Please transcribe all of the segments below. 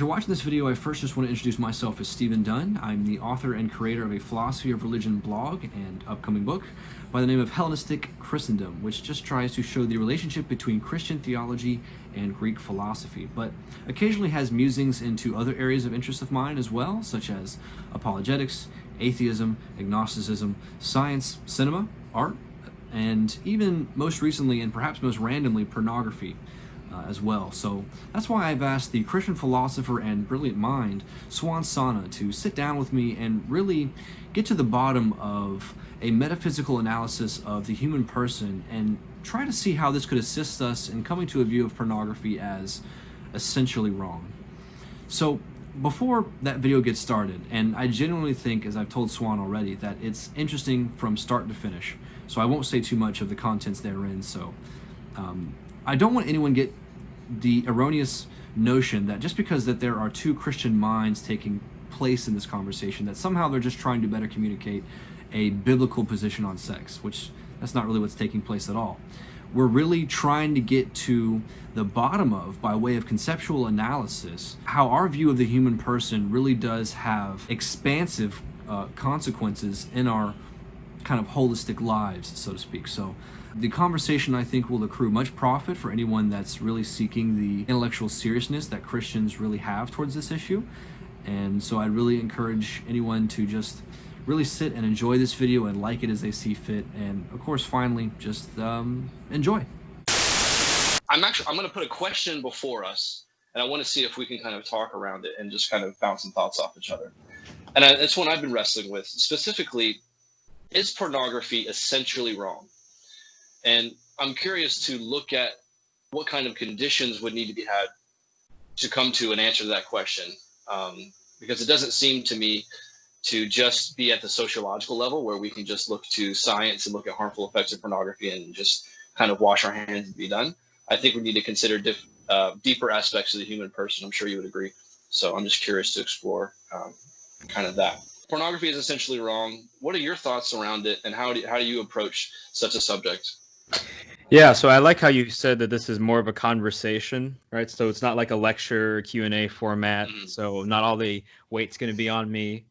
you're watching this video, I first just want to introduce myself as Stephen Dunn. I'm the author and creator of a philosophy of religion blog and upcoming book by the name of Hellenistic Christendom, which just tries to show the relationship between Christian theology and Greek philosophy, but occasionally has musings into other areas of interest of mine as well, such as apologetics, atheism, agnosticism, science, cinema, art, and even most recently and perhaps most randomly, pornography as well. So that's why I've asked the Christian philosopher and brilliant mind, Suan Sonna, to sit down with me and really get to the bottom of a metaphysical analysis of the human person and try to see how this could assist us in coming to a view of pornography as essentially wrong. So before that video gets started, and I genuinely think, as I've told Swan already, that it's interesting from start to finish, so I won't say too much of the contents therein. So I don't want anyone get the erroneous notion that just because that there are two Christian minds taking place in this conversation, that somehow they're just trying to better communicate a biblical position on sex, which that's not really what's taking place at all. We're really trying to get to the bottom of, by way of conceptual analysis, how our view of the human person really does have expansive consequences in our kind of holistic lives, so to speak. So the conversation, I think, will accrue much profit for anyone that's really seeking the intellectual seriousness that Christians really have towards this issue. And so I'd really encourage anyone to just really sit and enjoy this video and like it as they see fit. And of course, finally, just enjoy. I'm going to put a question before us, and I want to see if we can kind of talk around it and just kind of bounce some thoughts off each other. And it's one I've been wrestling with. Specifically, is pornography essentially wrong? And I'm curious to look at what kind of conditions would need to be had to come to an answer to that question. Because it doesn't seem to me to just be at the sociological level where we can just look to science and look at harmful effects of pornography and just kind of wash our hands and be done. I think we need to consider deeper aspects of the human person. I'm sure you would agree. So I'm just curious to explore kind of that. Pornography is essentially wrong. What are your thoughts around it, and how do you approach such a subject? Yeah, so I like how you said that this is more of a conversation, right? So it's not like a lecture Q&A format. So not all the weight's going to be on me.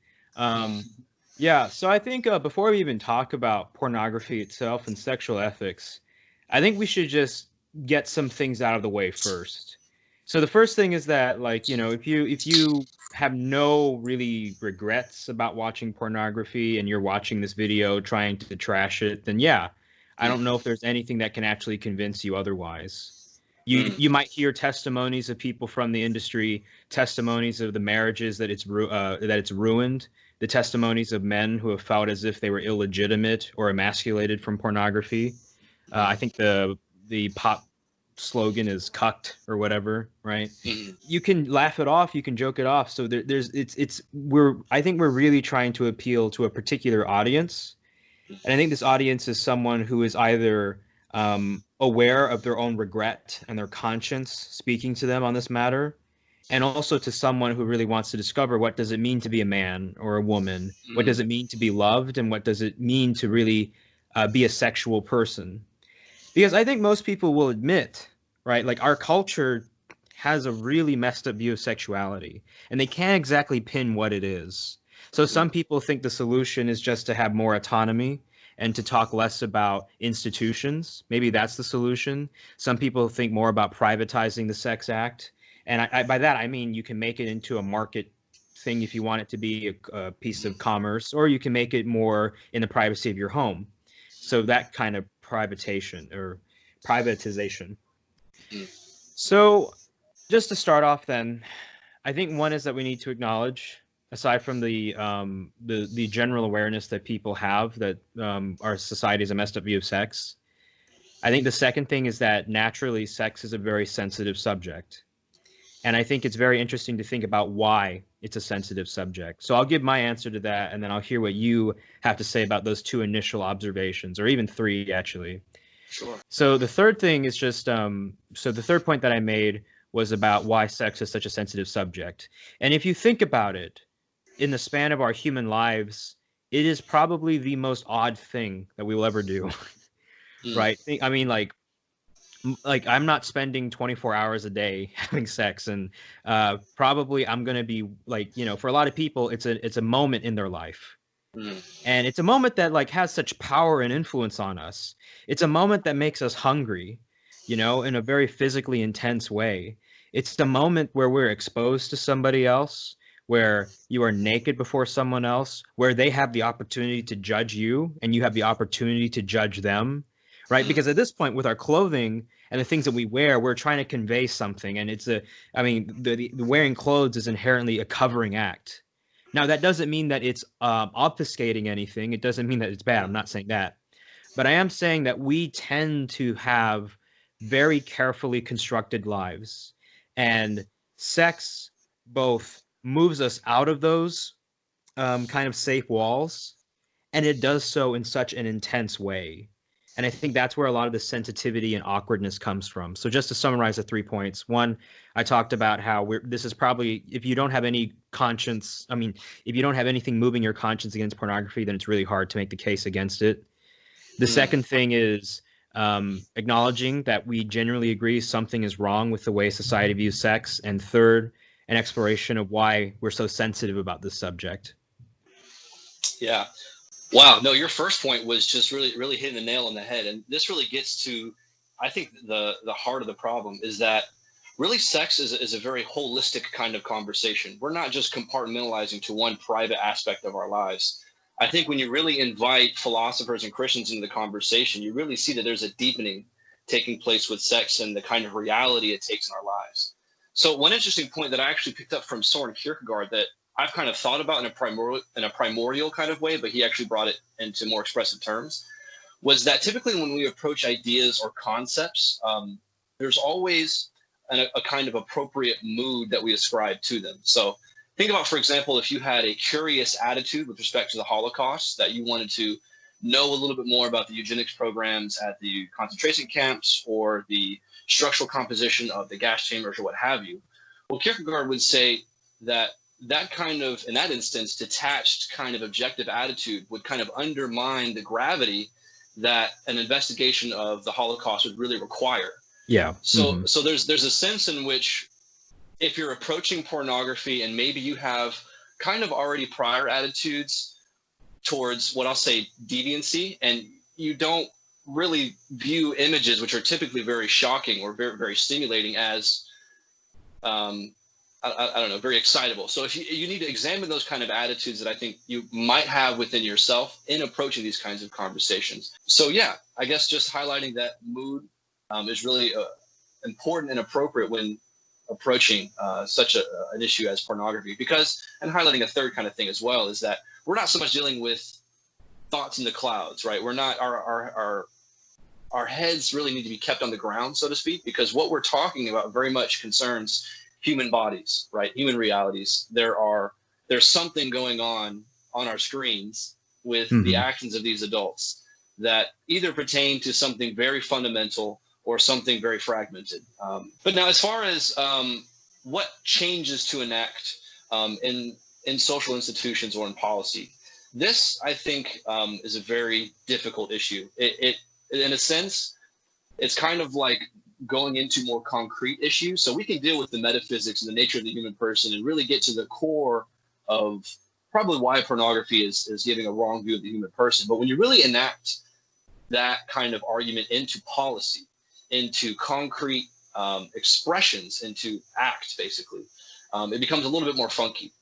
Yeah, so I think before we even talk about pornography itself and sexual ethics, I think we should just get some things out of the way first. So the first thing is that, like, you know, if you have no really regrets about watching pornography and you're watching this video trying to trash it, then yeah, I don't know if there's anything that can actually convince you otherwise. You might hear testimonies of people from the industry, testimonies of the marriages that it's ruined, the testimonies of men who have felt as if they were illegitimate or emasculated from pornography. I think the pop slogan is "cucked" or whatever, right? You can laugh it off, you can joke it off. So I think we're really trying to appeal to a particular audience. And I think this audience is someone who is either aware of their own regret and their conscience speaking to them on this matter, and also to someone who really wants to discover what does it mean to be a man or a woman, what does it mean to be loved, and what does it mean to really be a sexual person. Because I think most people will admit, right, like our culture has a really messed up view of sexuality, and they can't exactly pin what it is. So some people think the solution is just to have more autonomy and to talk less about institutions. Maybe that's the solution. Some people think more about privatizing the sex act. And by that, I mean you can make it into a market thing if you want it to be a piece of commerce, or you can make it more in the privacy of your home. So that kind of privatization. So just to start off then, I think one is that we need to acknowledge, aside from the general awareness that people have that our society has a messed up view of sex, I think the second thing is that naturally sex is a very sensitive subject. And I think it's very interesting to think about why it's a sensitive subject. So I'll give my answer to that, and then I'll hear what you have to say about those two initial observations, or even three, actually. Sure. So the third thing is just, so the third point that I made was about why sex is such a sensitive subject. And if you think about it, in the span of our human lives, it is probably the most odd thing that we will ever do, right? I mean, like, like I'm not spending 24 hours a day having sex, and probably I'm gonna be like, for a lot of people, it's a moment in their life, Mm. and it's a moment that like has such power and influence on us. It's a moment that makes us hungry, in a very physically intense way. It's the moment where we're exposed to somebody else, where you are naked before someone else, where they have the opportunity to judge you and you have the opportunity to judge them, right? Mm. Because at this point, with our clothing and the things that we wear, we're trying to convey something. And I mean, the wearing clothes is inherently a covering act. Now, that doesn't mean that it's obfuscating anything. It doesn't mean that it's bad. I'm not saying that. But I am saying that we tend to have very carefully constructed lives. And sex both moves us out of those kind of safe walls, and it does so in such an intense way. And I think that's where a lot of the sensitivity and awkwardness comes from. So just to summarize the 3 points, one, I talked about how this is probably, if you don't have any conscience, I mean, if you don't have anything moving your conscience against pornography, then it's really hard to make the case against it. The Mm. second thing is acknowledging that we generally agree something is wrong with the way society views sex. And third, an exploration of why we're so sensitive about this subject. Yeah. Wow. No, your first point was just really, really hitting the nail on the head. And this really gets to, I think, the heart of the problem is that really sex is a very holistic kind of conversation. We're not just compartmentalizing to one private aspect of our lives. I think when you really invite philosophers and Christians into the conversation, you really see that there's a deepening taking place with sex and the kind of reality it takes in our lives. So one interesting point that I actually picked up from Soren Kierkegaard that I've kind of thought about in a primordial kind of way, but he actually brought it into more expressive terms, was that typically when we approach ideas or concepts, there's always a kind of appropriate mood that we ascribe to them. So think about, for example, if you had a curious attitude with respect to the Holocaust, that you wanted to know a little bit more about the eugenics programs at the concentration camps or the structural composition of the gas chambers or what have you. Well, Kierkegaard would say that that kind of, in that instance, detached kind of objective attitude would kind of undermine the gravity that an investigation of the Holocaust would really require. Yeah. So, so there's a sense in which if you're approaching pornography and maybe you have kind of already prior attitudes towards what I'll say deviancy, and you don't really view images which are typically very shocking or very, very stimulating as I don't know, very excitable. So if you need to examine those kind of attitudes that I think you might have within yourself in approaching these kinds of conversations. So yeah, I guess just highlighting that mood is really important and appropriate when approaching such an issue as pornography, because, and highlighting a third kind of thing as well, is that we're not so much dealing with thoughts in the clouds, right? We're not, our heads really need to be kept on the ground, so to speak, because what we're talking about very much concerns human bodies, right? Human realities. There's something going on our screens with the actions of these adults that either pertain to something very fundamental or something very fragmented. But now, as far as what changes to enact in social institutions or in policy, this, I think, is a very difficult issue. It in a sense, it's kind of like going into more concrete issues. So we can deal with the metaphysics and the nature of the human person and really get to the core of probably why pornography is giving a wrong view of the human person. But when you really enact that kind of argument into policy, into concrete expressions, into acts, basically, it becomes a little bit more funky.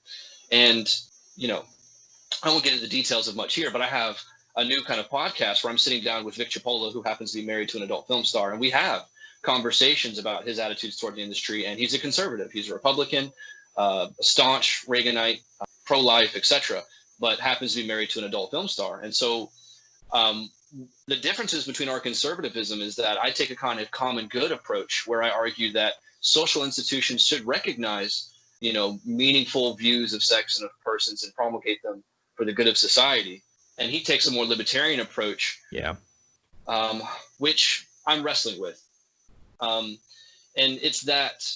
And, I won't get into the details of much here, but I have a new kind of podcast where I'm sitting down with Vic Chipola, who happens to be married to an adult film star, and we have conversations about his attitudes toward the industry. And he's a conservative, he's a Republican, a staunch Reaganite, pro-life, etc., but happens to be married to an adult film star. And so the differences between our conservatism is that I take a kind of common good approach where I argue that social institutions should recognize, meaningful views of sex and of persons and promulgate them for the good of society. And he takes a more libertarian approach, which I'm wrestling with. And it's that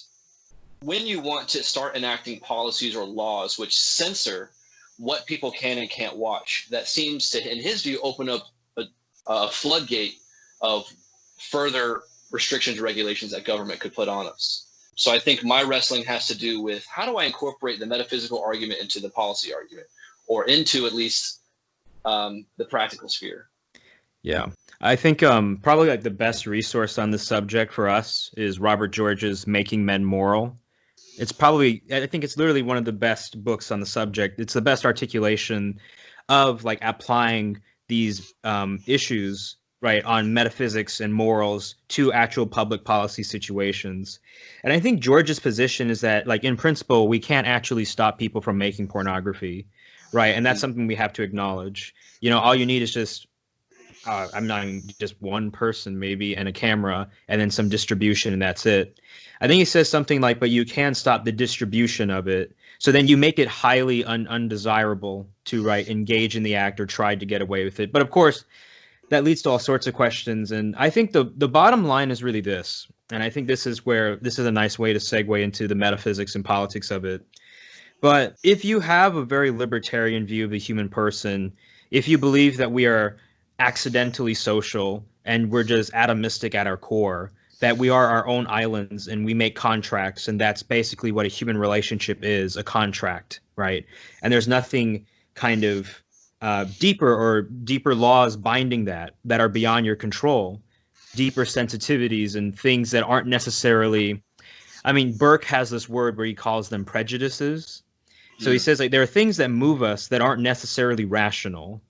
when you want to start enacting policies or laws which censor what people can and can't watch, that seems to, in his view, open up a floodgate of further restrictions, regulations that government could put on us. So I think my wrestling has to do with how do I incorporate the metaphysical argument into the policy argument, or into at least the practical sphere. Yeah. I think probably like the best resource on this subject for us is Robert George's Making Men Moral. It's probably, I think it's literally one of the best books on the subject. It's the best articulation of like applying these issues, right, on metaphysics and morals to actual public policy situations. And I think George's position is that, like, in principle, we can't actually stop people from making pornography, right? And that's something we have to acknowledge. You know, all you need is just I'm not just one person maybe and a camera and then some distribution and that's it. I think he says something like, but you can stop the distribution of it. So then you make it highly undesirable to engage in the act or try to get away with it. But of course, that leads to all sorts of questions. And I think the bottom line is really this. And I think this is a nice way to segue into the metaphysics and politics of it. But if you have a very libertarian view of the human person, if you believe that we are accidentally social and we're just atomistic at our core, that we are our own islands and we make contracts, and that's basically what a human relationship is, a contract, right? And there's nothing kind of deeper laws binding that are beyond your control, deeper sensitivities and things that aren't necessarily, I mean, Burke has this word where he calls them prejudices. So he says, like, there are things that move us that aren't necessarily rational.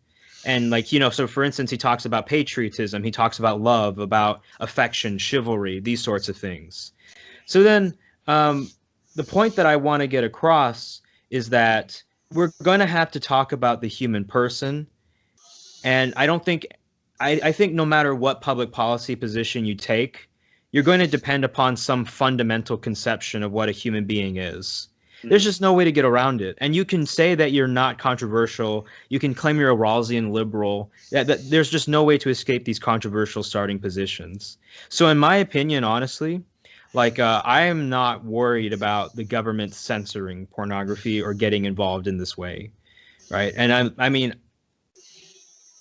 And, like, you know, so for instance, he talks about patriotism, he talks about love, about affection, chivalry, these sorts of things. So then the point that I want to get across is that we're going to have to talk about the human person. And I think no matter what public policy position you take, you're going to depend upon some fundamental conception of what a human being is. There's just no way to get around it. And you can say that you're not controversial. You can claim you're a Rawlsian liberal. There's just no way to escape these controversial starting positions. So in my opinion, honestly, like I am not worried about the government censoring pornography or getting involved in this way, right? And I mean,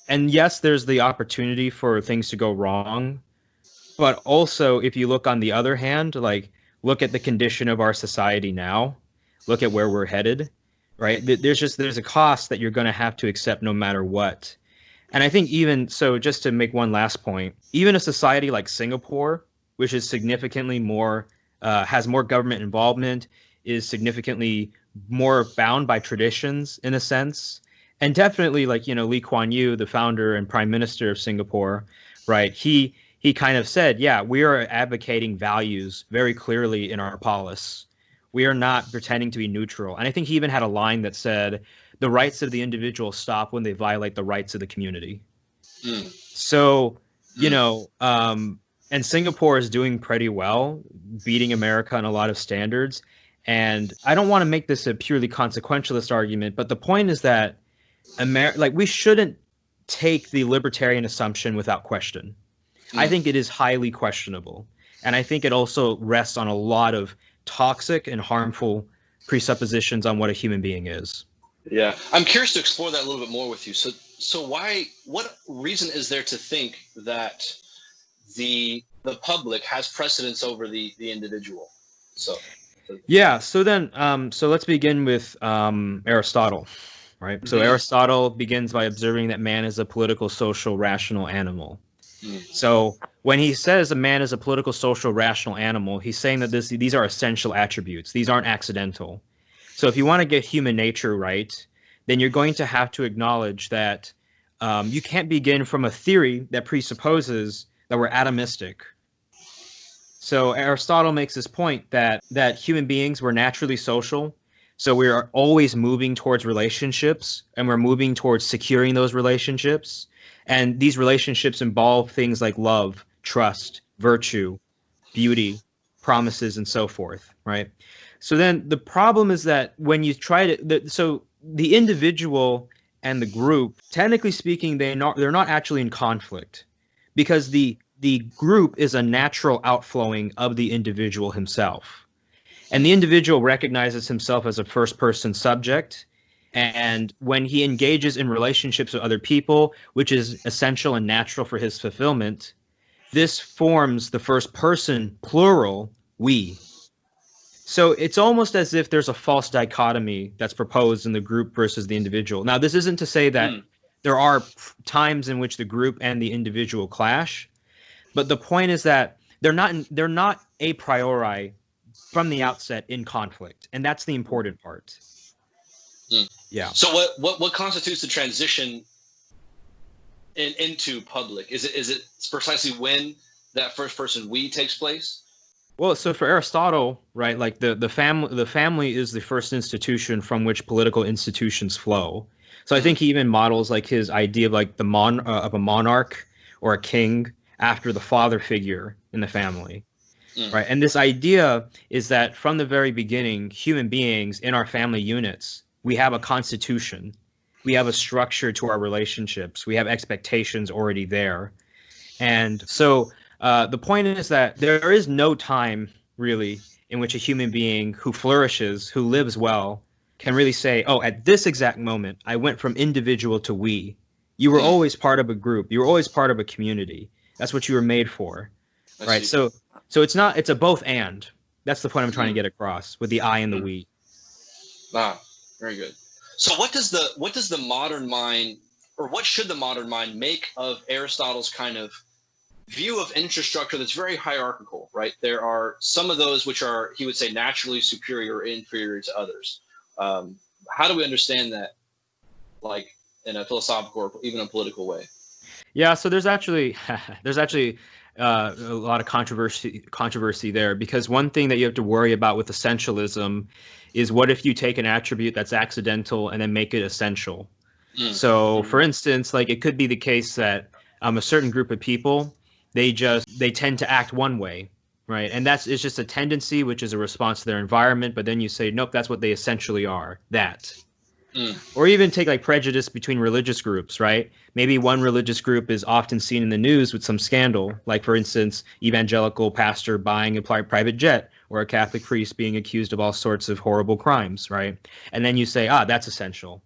and yes, there's the opportunity for things to go wrong. But also, if you look on the other hand, like, look at the condition of our society now. Look at where we're headed, right? There's a cost that you're going to have to accept no matter what. And I think even so, just to make one last point, even a society like Singapore, which is significantly more, has more government involvement, is significantly more bound by traditions in a sense. And definitely, like, you know, Lee Kuan Yew, the founder and prime minister of Singapore, right? He kind of said, yeah, we are advocating values very clearly in our polis. We are not pretending to be neutral. And I think he even had a line that said, the rights of the individual stop when they violate the rights of the community. So, you know, and Singapore is doing pretty well, beating America on a lot of standards. And I don't want to make this a purely consequentialist argument, but the point is that we shouldn't take the libertarian assumption without question. I think it is highly questionable. And I think it also rests on a lot of toxic and harmful presuppositions on what a human being is. Yeah, I'm curious to explore that a little bit more with you. So what reason is there to think that the public has precedence over the individual? So let's begin with Aristotle, right? So Aristotle begins by observing that man is a political, social, rational animal. So when he says a man is a political, social, rational animal, he's saying that these are essential attributes. These aren't accidental. So if you want to get human nature right, then you're going to have to acknowledge that you can't begin from a theory that presupposes that we're atomistic. So Aristotle makes this point that human beings were naturally social. So we are always moving towards relationships, and we're moving towards securing those relationships. And these relationships involve things like love, trust, virtue, beauty, promises, and so forth, right? So then the problem is that when you try to, so the individual and the group, technically speaking, they're not actually in conflict, because the group is a natural outflowing of the individual himself. And the individual recognizes himself as a first-person subject. And when he engages in relationships with other people, which is essential and natural for his fulfillment, this forms the first person plural we. So it's almost as if there's a false dichotomy that's proposed in the group versus the individual. Now, this isn't to say that there are times in which the group and the individual clash, but the point is that they're not a priori from the outset in conflict, and that's the important part. Yeah. So what constitutes the transition into public? Is it precisely when that first person we takes place? Well, so for Aristotle, right, like the family is the first institution from which political institutions flow. So I think he even models like his idea of like of a monarch or a king after the father figure in the family, right? And this idea is that from the very beginning, human beings in our family units, we have a constitution, we have a structure to our relationships, we have expectations already there, and so. The point is that there is no time, really, in which a human being who flourishes, who lives well, can really say, oh, at this exact moment, I went from individual to we. You were always part of a group. You were always part of a community. That's what you were made for, right? So it's a both and. That's the point I'm trying to get across with the I and the we. Ah, very good. So what does the modern mind, or what should the modern mind make of Aristotle's kind of view of infrastructure that's very hierarchical, right? There are some of those which are, he would say, naturally superior or inferior to others. How do we understand that, like in a philosophical or even a political way? Yeah, so there's actually a lot of controversy there, because one thing that you have to worry about with essentialism is what if you take an attribute that's accidental and then make it essential? So, for instance, like it could be the case that a certain group of people, they tend to act one way, right? And it's just a tendency, which is a response to their environment. But then you say, nope, that's what they essentially are, that. Or even take like prejudice between religious groups, right? Maybe one religious group is often seen in the news with some scandal, like for instance, evangelical pastor buying a private jet, or a Catholic priest being accused of all sorts of horrible crimes, right? And then you say, that's essential.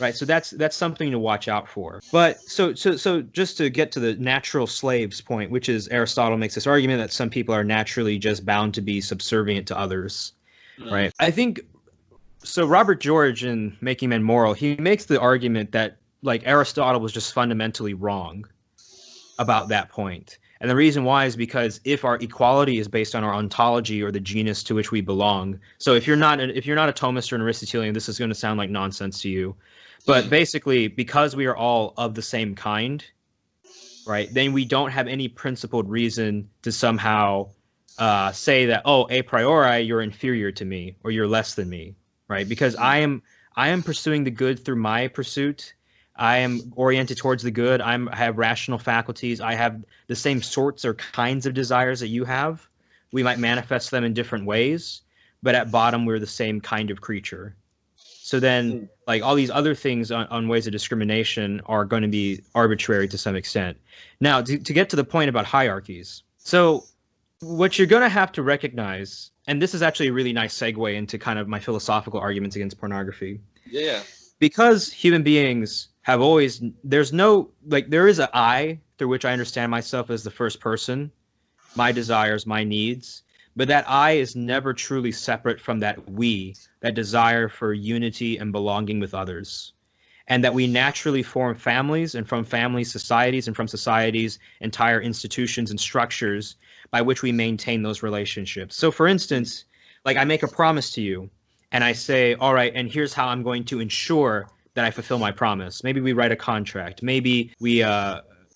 Right, so that's something to watch out for. But so just to get to the natural slaves point, which is Aristotle makes this argument that some people are naturally just bound to be subservient to others, right? I think so. Robert George in Making Men Moral, he makes the argument that like Aristotle was just fundamentally wrong about that point. And the reason why is because if our equality is based on our ontology or the genus to which we belong, so if you're not a Thomist or an Aristotelian, this is going to sound like nonsense to you. But basically, because we are all of the same kind, right, then we don't have any principled reason to somehow say that, oh, a priori, you're inferior to me or you're less than me, right? Because I am pursuing the good through my pursuit. I am oriented towards the good. I have rational faculties. I have the same sorts or kinds of desires that you have. We might manifest them in different ways, but at bottom, we're the same kind of creature. So then, like all these other things on ways of discrimination are going to be arbitrary to some extent. Now, to get to the point about hierarchies. So what you're going to have to recognize, and this is actually a really nice segue into kind of my philosophical arguments against pornography. Yeah. Because human beings have always, there is an I through which I understand myself as the first person, my desires, my needs. But that I is never truly separate from that we, that desire for unity and belonging with others. And that we naturally form families, and from families, societies, and from societies, entire institutions and structures by which we maintain those relationships. So for instance, like I make a promise to you, and I say, all right, and here's how I'm going to ensure that I fulfill my promise. Maybe we write a contract. Maybe we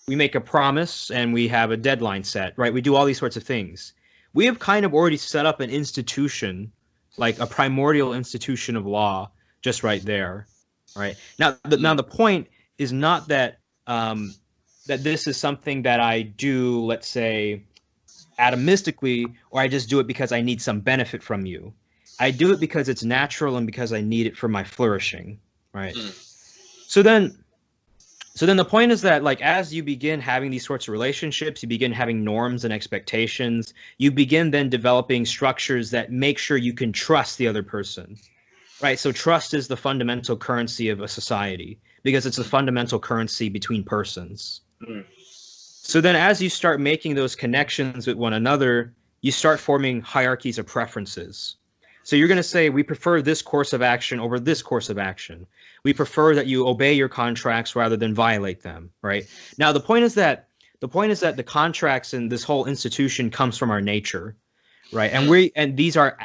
make a promise and we have a deadline set, right? We do all these sorts of things. We have kind of already set up an institution, like a primordial institution of law, just right there, right? Now the point is not that that this is something that I do, let's say, atomistically, or I just do it because I need some benefit from you. I do it because it's natural and because I need it for my flourishing, right? So then the point is that, like, as you begin having these sorts of relationships, you begin having norms and expectations, you begin then developing structures that make sure you can trust the other person, right? So trust is the fundamental currency of a society because it's the fundamental currency between persons. So then as you start making those connections with one another, you start forming hierarchies of preferences. So you're going to say, we prefer this course of action over this course of action. We prefer that you obey your contracts rather than violate them, right? Now, the point is that the contracts and this whole institution comes from our nature, right? And these are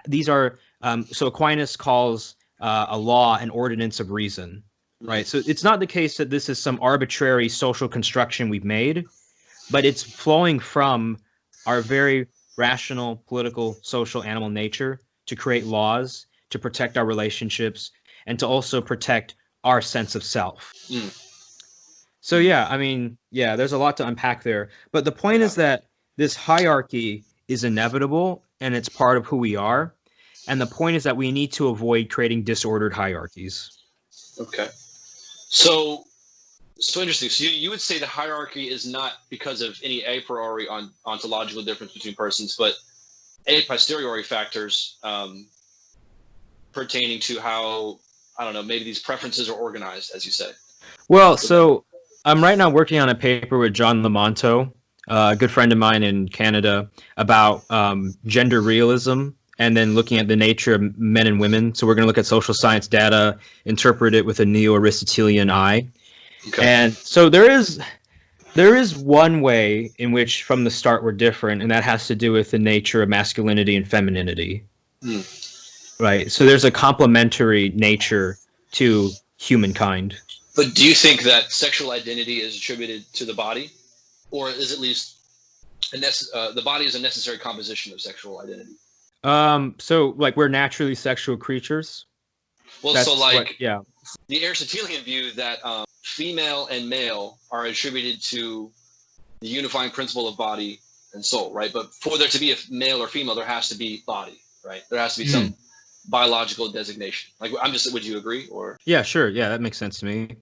so Aquinas calls a law an ordinance of reason, right? So it's not the case that this is some arbitrary social construction we've made, but it's flowing from our very rational, political, social, animal nature to create laws, to protect our relationships, and to also protect our sense of self. So yeah, I mean, yeah, there's a lot to unpack there. But the point is that this hierarchy is inevitable and it's part of who we are. And the point is that we need to avoid creating disordered hierarchies. Okay. So interesting. So you would say the hierarchy is not because of any a priori ontological difference between persons, but a posteriori factors pertaining to how, I don't know, maybe these preferences are organized, as you say. Well, so I'm right now working on a paper with John Lamonto, a good friend of mine in Canada, about gender realism and then looking at the nature of men and women. So we're going to look at social science data, interpret it with a neo-Aristotelian eye. Okay. And so there is one way in which from the start we're different, and that has to do with the nature of masculinity and femininity. Right. So there's a complementary nature to humankind. But do you think that sexual identity is attributed to the body, or is at least the body is a necessary composition of sexual identity? So like we're naturally sexual creatures. Well, that's so like the Aristotelian view that female and male are attributed to the unifying principle of body and soul, right? But for there to be a male or female, there has to be body, right? There has to be some biological designation. Like, would you agree? Or yeah, sure, yeah, that makes sense to me.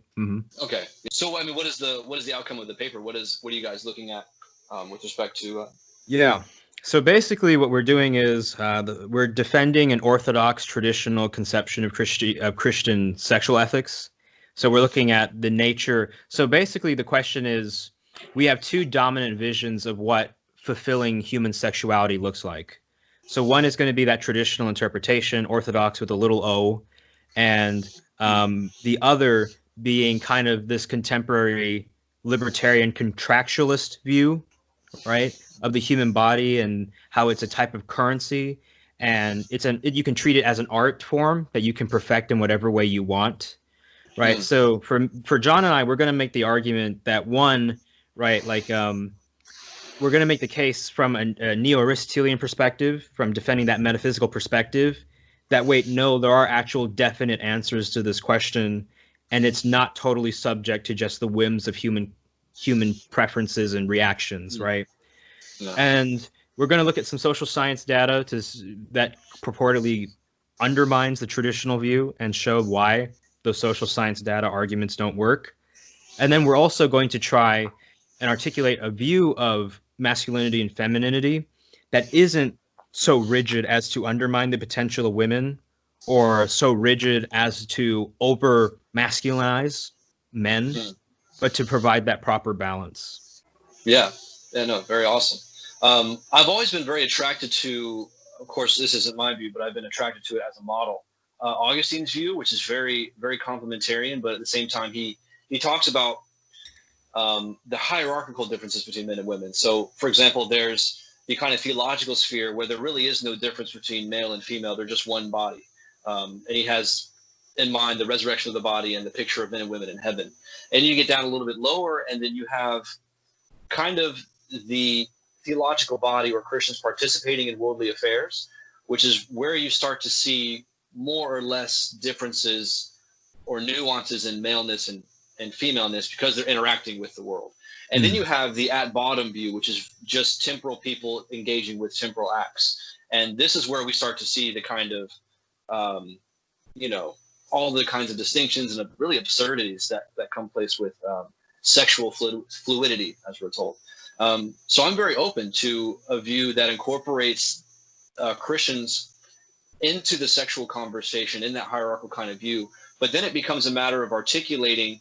Okay, so I mean, what is the outcome of the paper? What are you guys looking at with respect to? Yeah. So basically, what we're doing is we're defending an orthodox traditional conception of Christian sexual ethics. So we're looking at the nature. So basically, the question is, we have two dominant visions of what fulfilling human sexuality looks like. So one is going to be that traditional interpretation, orthodox with a little o, and the other being kind of this contemporary libertarian contractualist view, right, of the human body and how it's a type of currency, and you can treat it as an art form that you can perfect in whatever way you want, right? So for John and I, we're going to make the argument that one, right, like we're going to make the case from a neo-Aristotelian perspective, from defending that metaphysical perspective, that wait, no, there are actual definite answers to this question, and it's not totally subject to just the whims of human preferences and reactions, right? No. And we're going to look at some social science data that purportedly undermines the traditional view and show why those social science data arguments don't work. And then we're also going to try and articulate a view of masculinity and femininity that isn't so rigid as to undermine the potential of women, or so rigid as to over masculinize men, but to provide that proper balance. Yeah, no, very awesome. I've always been very attracted to, of course, this isn't my view, but I've been attracted to it as a model. Augustine's view, which is very, very complementarian, but at the same time, he talks about the hierarchical differences between men and women. So, for example, there's the kind of theological sphere where there really is no difference between male and female. They're just one body. And he has in mind the resurrection of the body and the picture of men and women in heaven. And you get down a little bit lower, and then you have kind of the theological body or Christians participating in worldly affairs, which is where you start to see more or less differences or nuances in maleness and femaleness because they're interacting with the world. And then you have the at bottom view, which is just temporal people engaging with temporal acts. And this is where we start to see the kind of, all the kinds of distinctions and really absurdities that come place with sexual fluidity, as we're told. So I'm very open to a view that incorporates Christians into the sexual conversation in that hierarchical kind of view. But then it becomes a matter of articulating,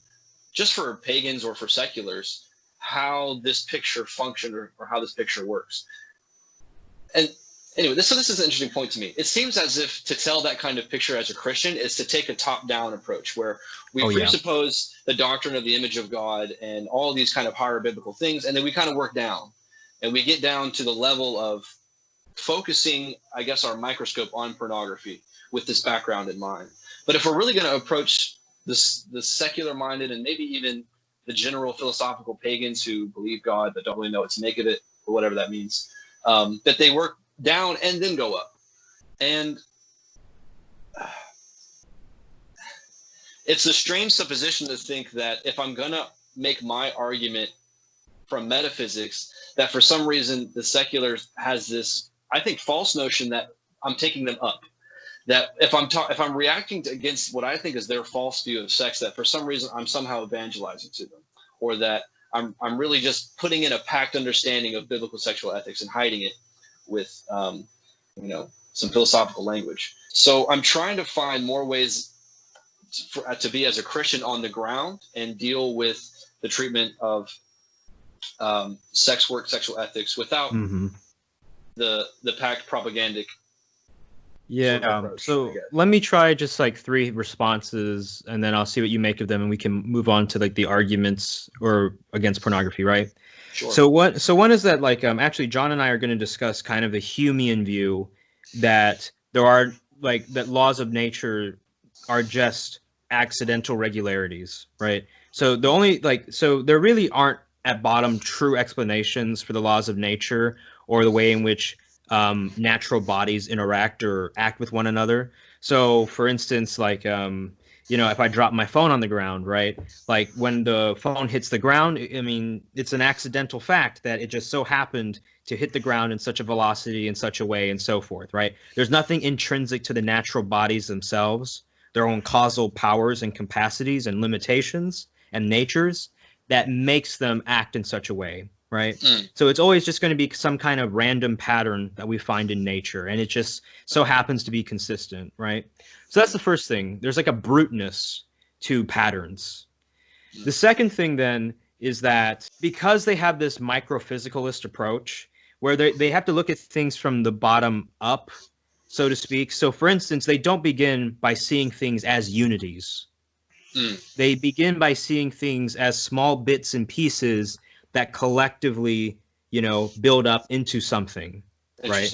just for pagans or for seculars, how this picture functioned or how this picture works. And anyway, this is an interesting point to me. It seems as if to tell that kind of picture as a Christian is to take a top-down approach where we presuppose the doctrine of the image of God and all these kind of higher biblical things, and then we kind of work down. And we get down to the level of focusing, I guess, our microscope on pornography with this background in mind. But if we're really going to approach the secular-minded and maybe even the general philosophical pagans who believe God but don't really know what to make of it, or whatever that means, that they work down and then go up. And it's a strange supposition to think that if I'm going to make my argument from metaphysics, that for some reason the secular has this, I think, false notion that I'm taking them up. That if I'm reacting against what I think is their false view of sex, that for some reason I'm somehow evangelizing to them, or that I'm really just putting in a packed understanding of biblical sexual ethics and hiding it with some philosophical language. So I'm trying to find more ways to be as a Christian on the ground and deal with the treatment of sex work, sexual ethics without the packed propagandic. Yeah. Approach, So let me try just like 3 responses, and then I'll see what you make of them, and we can move on to like the arguments or against pornography, right? Sure. So one is that like actually John and I are going to discuss kind of the Humean view that there are like that laws of nature are just accidental regularities, right? So the only so there really aren't at bottom true explanations for the laws of nature or the way in which natural bodies interact or act with one another. So for instance, like if I drop my phone on the ground, right? Like when the phone hits the ground, I mean, it's an accidental fact that it just so happened to hit the ground in such a velocity in such a way and so forth, right? There's nothing intrinsic to the natural bodies themselves, their own causal powers and capacities and limitations and natures that makes them act in such a way, right? So it's always just going to be some kind of random pattern that we find in nature, and it just so happens to be consistent, right? So that's the first thing. There's like a bruteness to patterns. The second thing then is that because they have this microphysicalist approach where they have to look at things from the bottom up, so to speak. So for instance, they don't begin by seeing things as unities. They begin by seeing things as small bits and pieces that collectively, build up into something, right?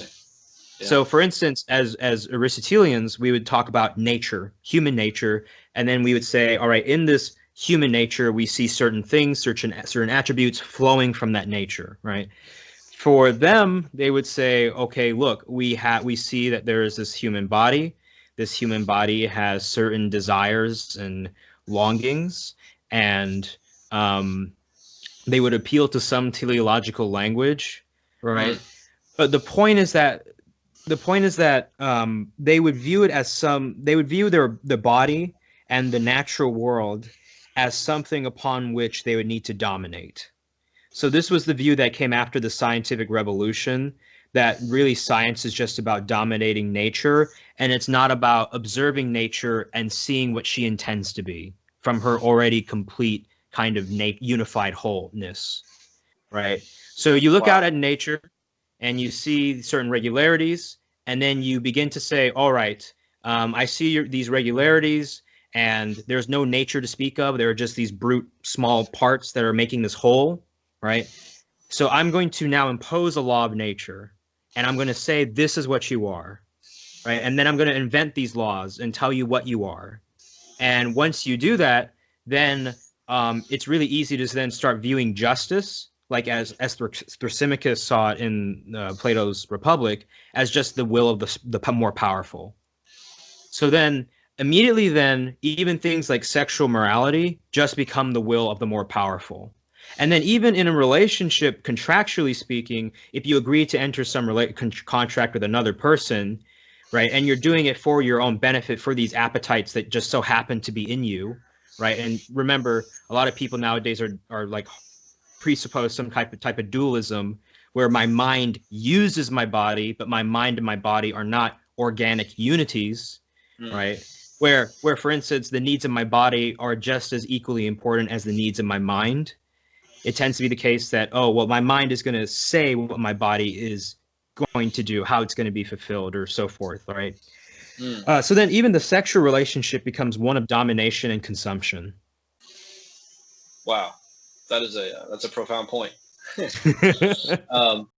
Yeah. So for instance, as Aristotelians, we would talk about nature, human nature, and then we would say, all right, in this human nature, we see certain things, certain attributes flowing from that nature, right? For them, they would say, okay, look, we see that there is this human body. This human body has certain desires and longings, and they would appeal to some teleological language, right? But the point is that they would view it as the body and the natural world as something upon which they would need to dominate. So this was the view that came after the scientific revolution, that really science is just about dominating nature, and it's not about observing nature and seeing what she intends to be from her already complete kind of unified wholeness, right? So you look out at nature and you see certain regularities, and then you begin to say, all right, I see these regularities, and there's no nature to speak of. There are just these brute small parts that are making this whole, right? So I'm going to now impose a law of nature, and I'm going to say this is what you are, right? And then I'm going to invent these laws and tell you what you are. And once you do that, then it's really easy to then start viewing justice, like as Thrasymachus saw it in Plato's Republic, as just the will of the more powerful. So then immediately then, even things like sexual morality just become the will of the more powerful. And then even in a relationship, contractually speaking, if you agree to enter some contract with another person, right, and you're doing it for your own benefit, for these appetites that just so happen to be in you, right? And remember, a lot of people nowadays are like presuppose some type of dualism where my mind uses my body, but my mind and my body are not organic unities, right? Where for instance, the needs of my body are just as equally important as the needs of my mind. it tends to be the case that, oh, well, my mind is going to say what my body is going to do, how it's going to be fulfilled, or so forth, right? So then even the sexual relationship becomes one of domination and consumption. Wow, that's a profound point.